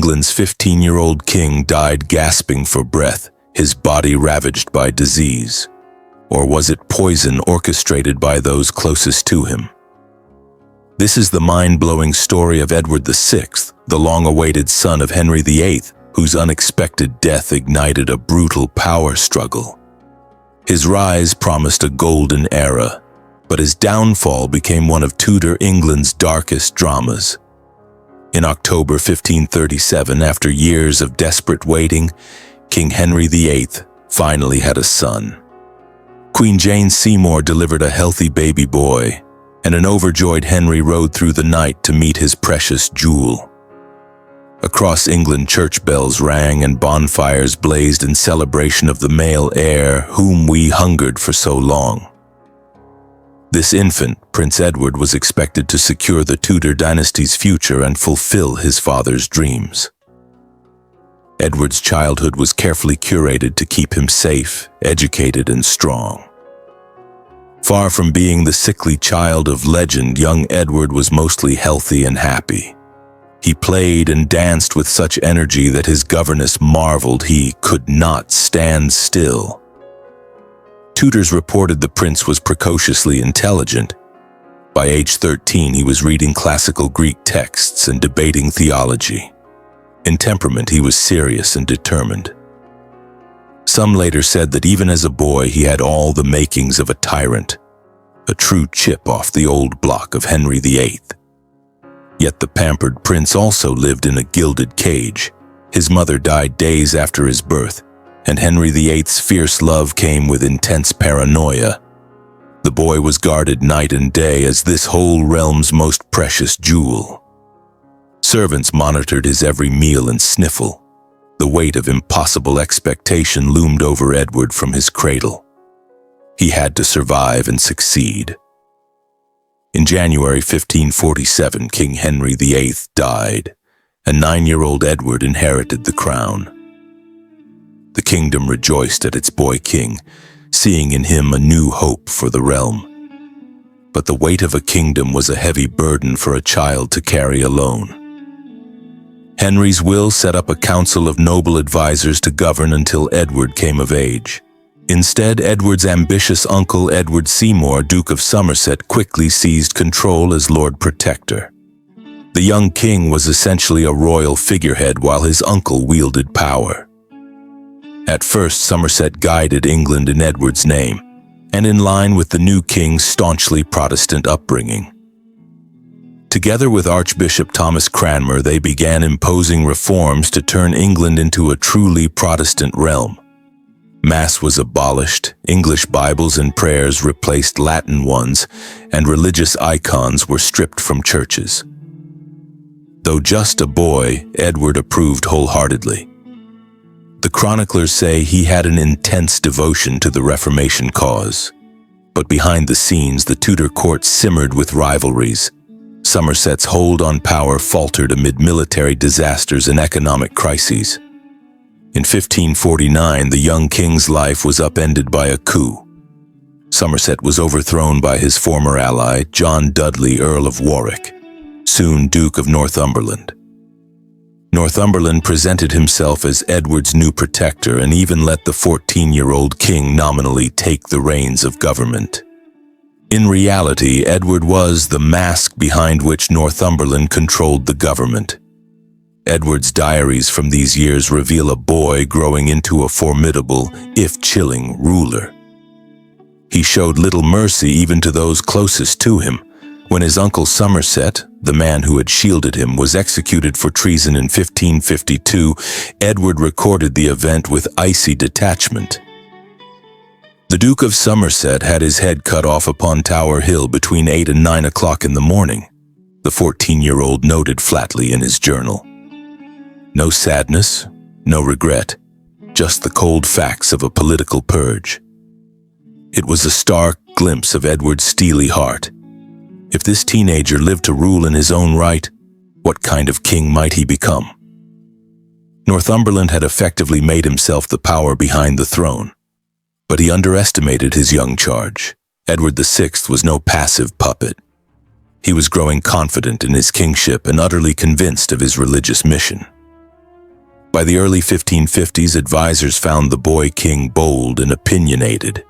England's 15-year-old king died gasping for breath, his body ravaged by disease? Or was it poison orchestrated by those closest to him? This is the mind-blowing story of Edward VI, the long-awaited son of Henry VIII, whose unexpected death ignited a brutal power struggle. His rise promised a golden era, but his downfall became one of Tudor England's darkest dramas. In October 1537, after years of desperate waiting, King Henry VIII finally had a son. Queen Jane Seymour delivered a healthy baby boy, and an overjoyed Henry rode through the night to meet his precious jewel. Across England, church bells rang and bonfires blazed in celebration of the male heir whom we hungered for so long. This infant, Prince Edward, was expected to secure the Tudor dynasty's future and fulfill his father's dreams. Edward's childhood was carefully curated to keep him safe, educated, and strong. Far from being the sickly child of legend, young Edward was mostly healthy and happy. He played and danced with such energy that his governess marveled he could not stand still. Tutors reported the prince was precociously intelligent. By age 13, he was reading classical Greek texts and debating theology. In temperament, he was serious and determined. Some later said that even as a boy, he had all the makings of a tyrant, a true chip off the old block of Henry VIII. Yet the pampered prince also lived in a gilded cage. His mother died days after his birth, and Henry VIII's fierce love came with intense paranoia. The boy was guarded night and day as this whole realm's most precious jewel. Servants monitored his every meal and sniffle. The weight of impossible expectation loomed over Edward from his cradle. He had to survive and succeed. In January 1547, King Henry VIII died, and 9-year-old Edward inherited the crown. The kingdom rejoiced at its boy king, seeing in him a new hope for the realm. But the weight of a kingdom was a heavy burden for a child to carry alone. Henry's will set up a council of noble advisors to govern until Edward came of age. Instead, Edward's ambitious uncle Edward Seymour, Duke of Somerset, quickly seized control as Lord Protector. The young king was essentially a royal figurehead while his uncle wielded power. At first, Somerset guided England in Edward's name, and in line with the new king's staunchly Protestant upbringing. Together with Archbishop Thomas Cranmer, they began imposing reforms to turn England into a truly Protestant realm. Mass was abolished, English Bibles and prayers replaced Latin ones, and religious icons were stripped from churches. Though just a boy, Edward approved wholeheartedly. The chroniclers say he had an intense devotion to the Reformation cause. But behind the scenes, the Tudor court simmered with rivalries. Somerset's hold on power faltered amid military disasters and economic crises. In 1549, the young king's life was upended by a coup. Somerset was overthrown by his former ally, John Dudley, Earl of Warwick, soon Duke of Northumberland. Northumberland presented himself as Edward's new protector and even let the 14-year-old king nominally take the reins of government. In reality, Edward was the mask behind which Northumberland controlled the government. Edward's diaries from these years reveal a boy growing into a formidable, if chilling, ruler. He showed little mercy even to those closest to him. When his uncle Somerset, the man who had shielded him, was executed for treason in 1552, Edward recorded the event with icy detachment. The Duke of Somerset had his head cut off upon Tower Hill between 8 and 9 o'clock in the morning, the 14-year-old noted flatly in his journal. No sadness, no regret, just the cold facts of a political purge. It was a stark glimpse of Edward's steely heart. If this teenager lived to rule in his own right, what kind of king might he become? Northumberland had effectively made himself the power behind the throne, but he underestimated his young charge. Edward VI was no passive puppet. He was growing confident in his kingship and utterly convinced of his religious mission. By the early 1550s, advisors found the boy king bold and opinionated.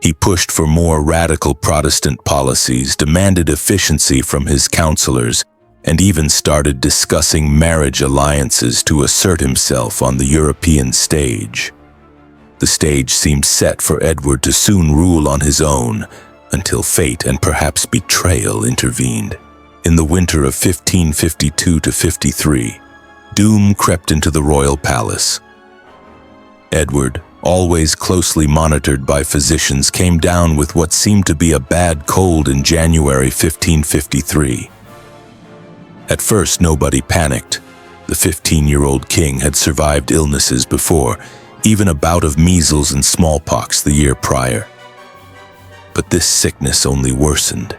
He pushed for more radical Protestant policies, demanded efficiency from his counselors, and even started discussing marriage alliances to assert himself on the European stage. The stage seemed set for Edward to soon rule on his own, until fate and perhaps betrayal intervened. In the winter of 1552 to 53, doom crept into the royal palace. Edward, always closely monitored by physicians, came down with what seemed to be a bad cold in January 1553. At first, nobody panicked. The 15-year-old king had survived illnesses before, even a bout of measles and smallpox the year prior. But this sickness only worsened.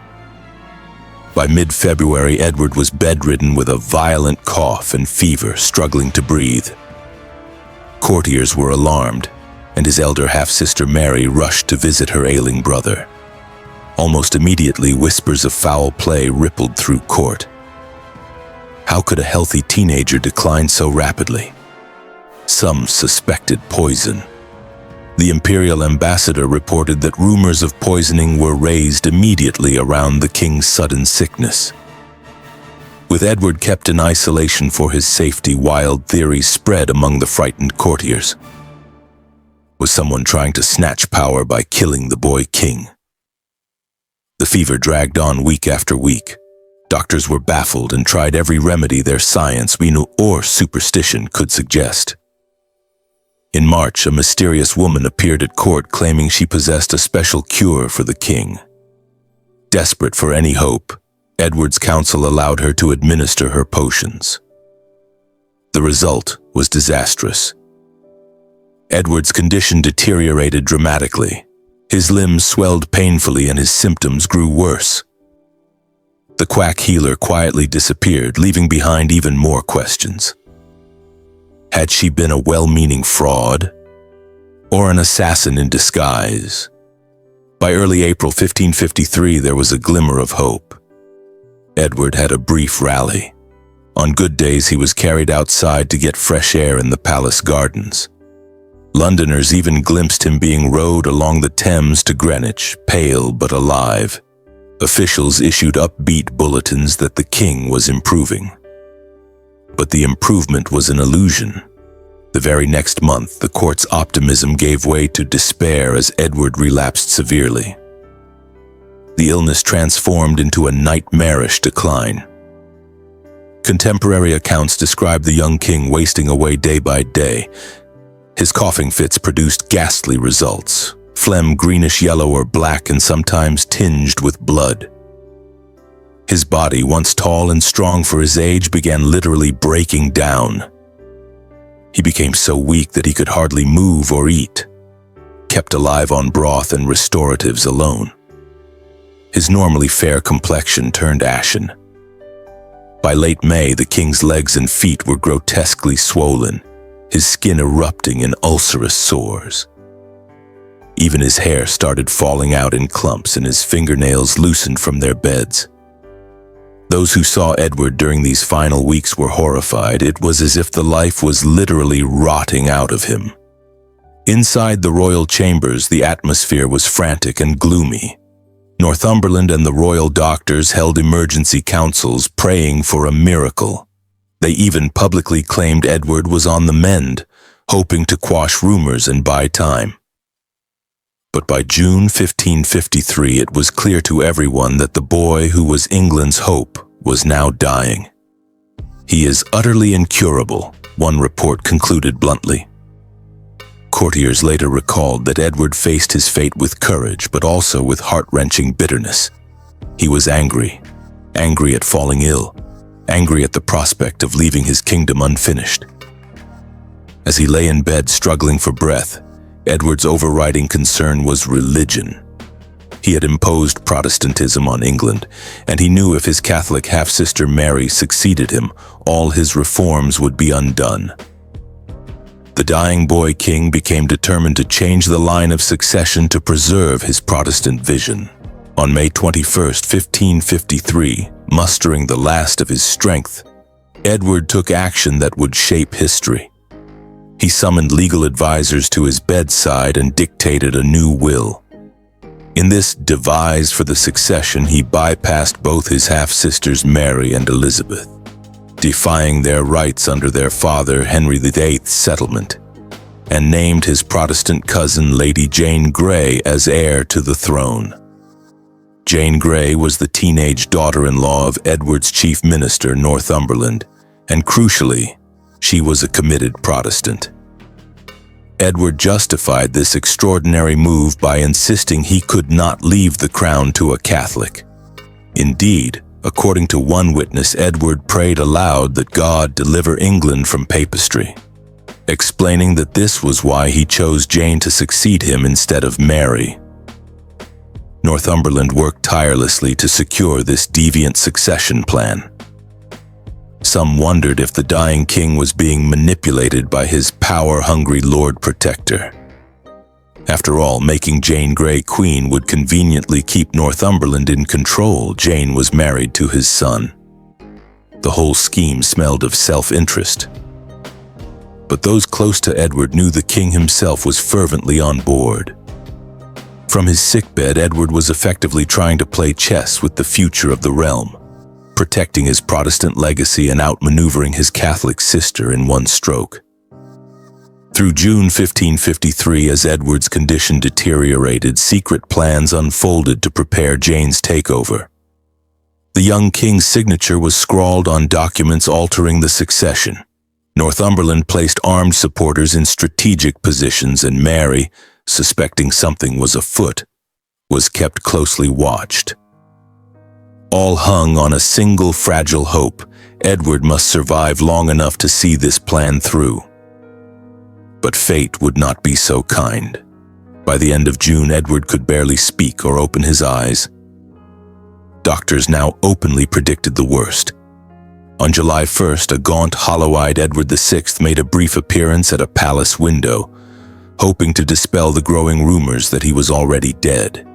By mid-February, Edward was bedridden with a violent cough and fever, struggling to breathe. Courtiers were alarmed, and his elder half-sister Mary rushed to visit her ailing brother. Almost immediately, whispers of foul play rippled through court. How could a healthy teenager decline so rapidly? Some suspected poison. The imperial ambassador reported that rumors of poisoning were raised immediately around the king's sudden sickness. With Edward kept in isolation for his safety, wild theories spread among the frightened courtiers. Was someone trying to snatch power by killing the boy king? The fever dragged on week after week. Doctors were baffled and tried every remedy their science or superstition could suggest. In March, a mysterious woman appeared at court claiming she possessed a special cure for the king. Desperate for any hope, Edward's council allowed her to administer her potions. The result was disastrous. Edward's condition deteriorated dramatically. His limbs swelled painfully and his symptoms grew worse. The quack healer quietly disappeared, leaving behind even more questions. Had she been a well-meaning fraud or an assassin in disguise? By early April 1553, there was a glimmer of hope. Edward had a brief rally. On good days, he was carried outside to get fresh air in the palace gardens. Londoners even glimpsed him being rowed along the Thames to Greenwich, pale but alive. Officials issued upbeat bulletins that the king was improving. But the improvement was an illusion. The very next month, the court's optimism gave way to despair as Edward relapsed severely. The illness transformed into a nightmarish decline. Contemporary accounts describe the young king wasting away day by day. His coughing fits produced ghastly results. Phlegm greenish-yellow or black and sometimes tinged with blood. His body, once tall and strong for his age, began literally breaking down. He became so weak that he could hardly move or eat, kept alive on broth and restoratives alone. His normally fair complexion turned ashen. By late May, the king's legs and feet were grotesquely swollen, his skin erupting in ulcerous sores. Even his hair started falling out in clumps and his fingernails loosened from their beds. Those who saw Edward during these final weeks were horrified. It was as if the life was literally rotting out of him. Inside the royal chambers, the atmosphere was frantic and gloomy. Northumberland and the royal doctors held emergency councils praying for a miracle. They even publicly claimed Edward was on the mend, hoping to quash rumors and buy time. But by June 1553, it was clear to everyone that the boy who was England's hope was now dying. "He is utterly incurable," one report concluded bluntly. Courtiers later recalled that Edward faced his fate with courage, but also with heart-wrenching bitterness. He was angry at falling ill, angry at the prospect of leaving his kingdom unfinished. As he lay in bed struggling for breath, Edward's overriding concern was religion. He had imposed Protestantism on England, and he knew if his Catholic half-sister Mary succeeded him, all his reforms would be undone. The dying boy king became determined to change the line of succession to preserve his Protestant vision. On May 21, 1553, mustering the last of his strength, Edward took action that would shape history. He summoned legal advisors to his bedside and dictated a new will. In this devised for the succession, he bypassed both his half-sisters Mary and Elizabeth, defying their rights under their father Henry VIII's settlement, and named his Protestant cousin Lady Jane Grey as heir to the throne. Jane Grey was the teenage daughter-in-law of Edward's chief minister, Northumberland, and crucially, she was a committed Protestant. Edward justified this extraordinary move by insisting he could not leave the crown to a Catholic. Indeed, according to one witness, Edward prayed aloud that God deliver England from papistry, explaining that this was why he chose Jane to succeed him instead of Mary. Northumberland worked tirelessly to secure this deviant succession plan. Some wondered if the dying king was being manipulated by his power-hungry Lord Protector. After all, making Jane Grey queen would conveniently keep Northumberland in control. Jane was married to his son. The whole scheme smelled of self-interest. But those close to Edward knew the king himself was fervently on board. From his sickbed, Edward was effectively trying to play chess with the future of the realm, protecting his Protestant legacy and outmaneuvering his Catholic sister in one stroke. Through June 1553, as Edward's condition deteriorated, secret plans unfolded to prepare Jane's takeover. The young king's signature was scrawled on documents altering the succession. Northumberland placed armed supporters in strategic positions, and Mary, suspecting something was afoot, was kept closely watched. All hung on a single fragile hope: Edward must survive long enough to see this plan through. But fate would not be so kind. By the end of June, Edward could barely speak or open his eyes. Doctors now openly predicted the worst. On July 1st, a gaunt, hollow-eyed Edward VI made a brief appearance at a palace window, hoping to dispel the growing rumors that he was already dead.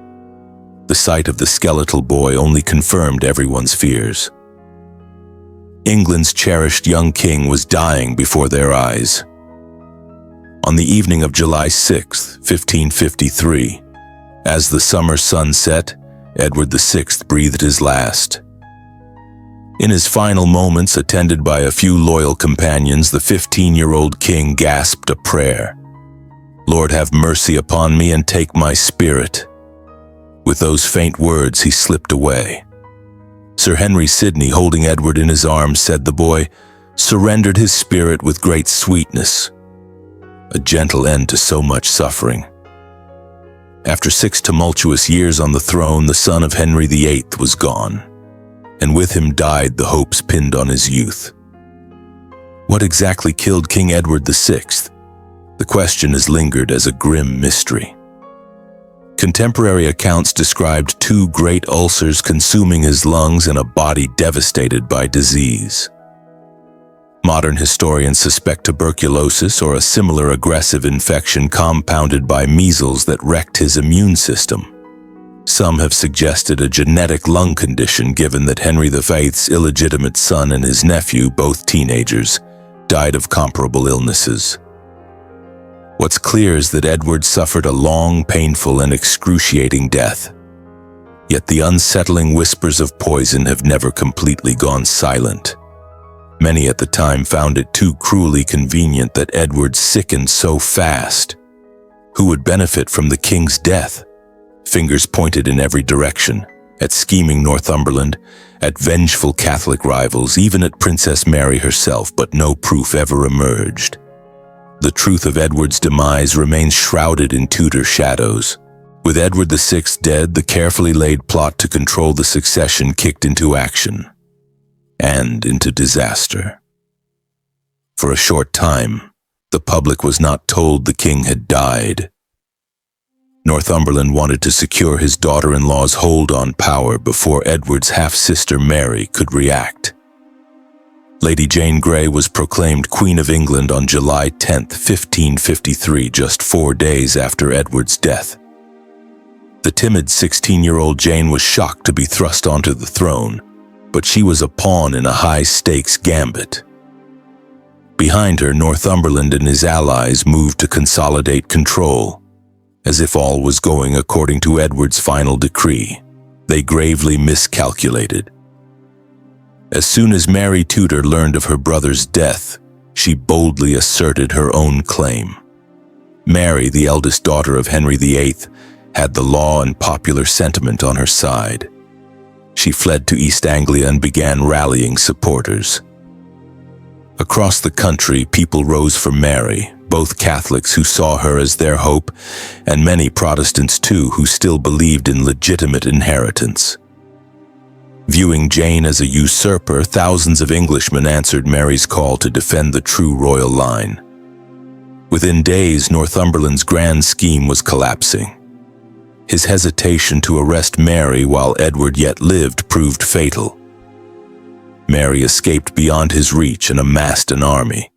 The sight of the skeletal boy only confirmed everyone's fears. England's cherished young king was dying before their eyes. On the evening of July 6, 1553, as the summer sun set, Edward VI breathed his last. In his final moments, attended by a few loyal companions, the 15-year-old king gasped a prayer. "Lord, have mercy upon me and take my spirit." With those faint words, he slipped away. Sir Henry Sidney, holding Edward in his arms, said the boy surrendered his spirit with great sweetness. A gentle end to so much suffering. After 6 tumultuous years on the throne, the son of Henry VIII was gone, and with him died the hopes pinned on his youth. What exactly killed King Edward VI? The question has lingered as a grim mystery. Contemporary accounts described 2 great ulcers consuming his lungs and a body devastated by disease. Modern historians suspect tuberculosis or a similar aggressive infection compounded by measles that wrecked his immune system. Some have suggested a genetic lung condition, given that Henry VIII's illegitimate son and his nephew, both teenagers, died of comparable illnesses. What's clear is that Edward suffered a long, painful, and excruciating death. Yet the unsettling whispers of poison have never completely gone silent. Many at the time found it too cruelly convenient that Edward sickened so fast. Who would benefit from the king's death? Fingers pointed in every direction, at scheming Northumberland, at vengeful Catholic rivals, even at Princess Mary herself, but no proof ever emerged. The truth of Edward's demise remains shrouded in Tudor shadows. With Edward VI dead, the carefully laid plot to control the succession kicked into action, and into disaster. For a short time, the public was not told the king had died. Northumberland wanted to secure his daughter-in-law's hold on power before Edward's half-sister Mary could react. Lady Jane Grey was proclaimed Queen of England on July 10, 1553, just 4 days after Edward's death. The timid 16-year-old Jane was shocked to be thrust onto the throne, but she was a pawn in a high-stakes gambit. Behind her, Northumberland and his allies moved to consolidate control. As if all was going according to Edward's final decree, they gravely miscalculated. As soon as Mary Tudor learned of her brother's death, she boldly asserted her own claim. Mary, the eldest daughter of Henry VIII, had the law and popular sentiment on her side. She fled to East Anglia and began rallying supporters. Across the country, people rose for Mary, both Catholics who saw her as their hope, and many Protestants too who still believed in legitimate inheritance. Viewing Jane as a usurper, thousands of Englishmen answered Mary's call to defend the true royal line. Within days, Northumberland's grand scheme was collapsing. His hesitation to arrest Mary while Edward yet lived proved fatal. Mary escaped beyond his reach and amassed an army.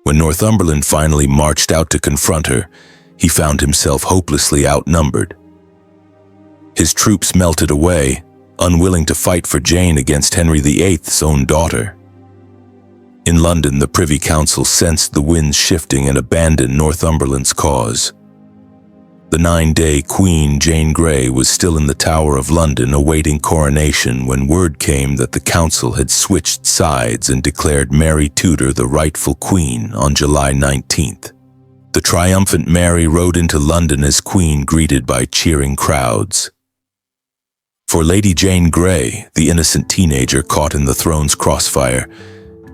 When Northumberland finally marched out to confront her, he found himself hopelessly outnumbered. His troops melted away, unwilling to fight for Jane against Henry VIII's own daughter. In London, the Privy Council sensed the winds shifting and abandoned Northumberland's cause. The 9-day Queen, Jane Grey, was still in the Tower of London awaiting coronation when word came that the council had switched sides and declared Mary Tudor the rightful queen on July 19th. The triumphant Mary rode into London as queen, greeted by cheering crowds. For Lady Jane Grey, the innocent teenager caught in the throne's crossfire,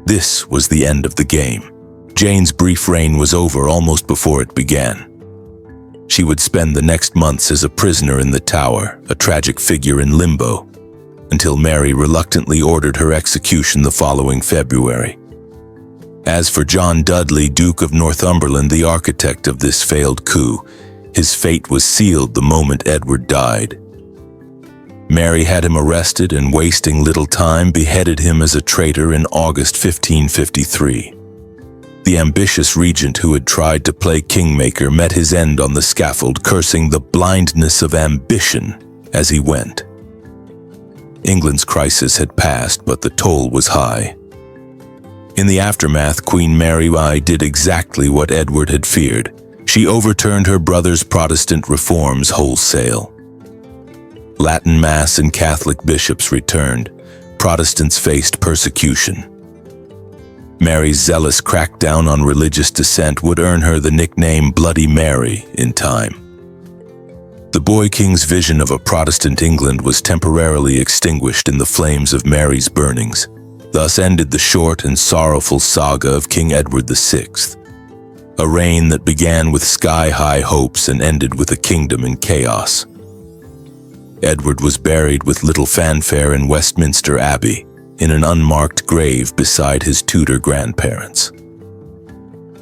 this was the end of the game. Jane's brief reign was over almost before it began. She would spend the next months as a prisoner in the Tower, a tragic figure in limbo, until Mary reluctantly ordered her execution the following February. As for John Dudley, Duke of Northumberland, the architect of this failed coup, his fate was sealed the moment Edward died. Mary had him arrested and, wasting little time, beheaded him as a traitor in August 1553. The ambitious regent who had tried to play kingmaker met his end on the scaffold, cursing the blindness of ambition as he went. England's crisis had passed, but the toll was high. In the aftermath, Queen Mary did exactly what Edward had feared. She overturned her brother's Protestant reforms wholesale. Latin Mass and Catholic bishops returned. Protestants faced persecution. Mary's zealous crackdown on religious dissent would earn her the nickname Bloody Mary in time. The boy king's vision of a Protestant England was temporarily extinguished in the flames of Mary's burnings. Thus ended the short and sorrowful saga of King Edward VI, a reign that began with sky-high hopes and ended with a kingdom in chaos. Edward was buried with little fanfare in Westminster Abbey, in an unmarked grave beside his Tudor grandparents.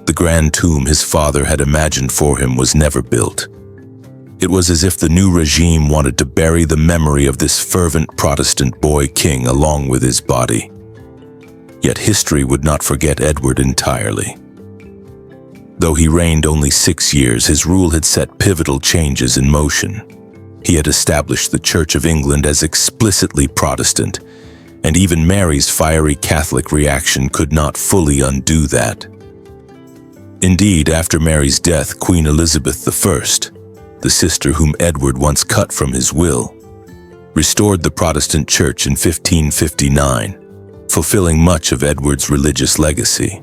The grand tomb his father had imagined for him was never built. It was as if the new regime wanted to bury the memory of this fervent Protestant boy king along with his body. Yet history would not forget Edward entirely. Though he reigned only 6 years, his rule had set pivotal changes in motion. He had established the Church of England as explicitly Protestant, and even Mary's fiery Catholic reaction could not fully undo that. Indeed, after Mary's death, Queen Elizabeth I, the sister whom Edward once cut from his will, restored the Protestant Church in 1559, fulfilling much of Edward's religious legacy.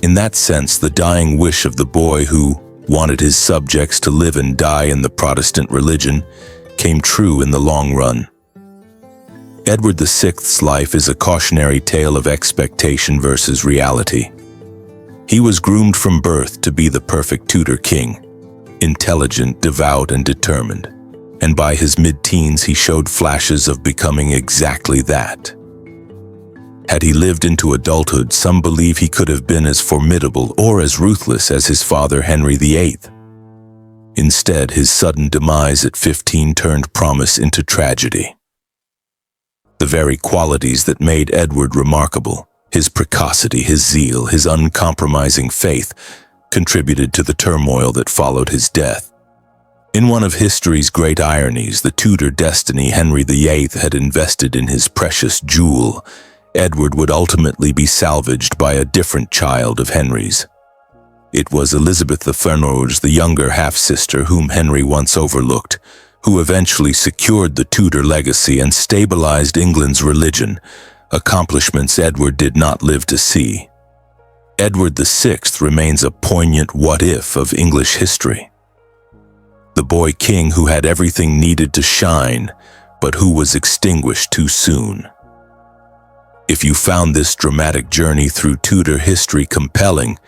In that sense, the dying wish of the boy who wanted his subjects to live and die in the Protestant religion came true in the long run. Edward VI's life is a cautionary tale of expectation versus reality. He was groomed from birth to be the perfect Tudor king, intelligent, devout, and determined, and by his mid-teens he showed flashes of becoming exactly that. Had he lived into adulthood, some believe he could have been as formidable or as ruthless as his father Henry VIII. Instead, his sudden demise at 15 turned promise into tragedy. The very qualities that made Edward remarkable, his precocity, his zeal, his uncompromising faith, contributed to the turmoil that followed his death. In one of history's great ironies, the Tudor destiny Henry VIII had invested in his precious jewel, Edward would ultimately be salvaged by a different child of Henry's. It was Elizabeth the Fenoz, the younger half-sister whom Henry once overlooked, who eventually secured the Tudor legacy and stabilized England's religion, accomplishments Edward did not live to see. Edward VI remains a poignant what-if of English history. The boy king who had everything needed to shine, but who was extinguished too soon. If you found this dramatic journey through Tudor history compelling,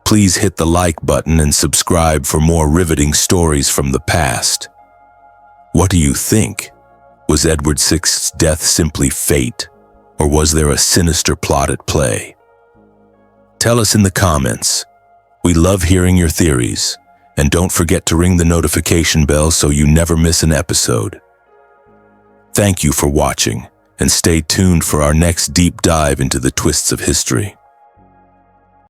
please hit the like button and subscribe for more riveting stories from the past. What do you think? Was Edward VI's death simply fate, or was there a sinister plot at play? Tell us in the comments. We love hearing your theories, and don't forget to ring the notification bell so you never miss an episode. Thank you for watching, and stay tuned for our next deep dive into the twists of history.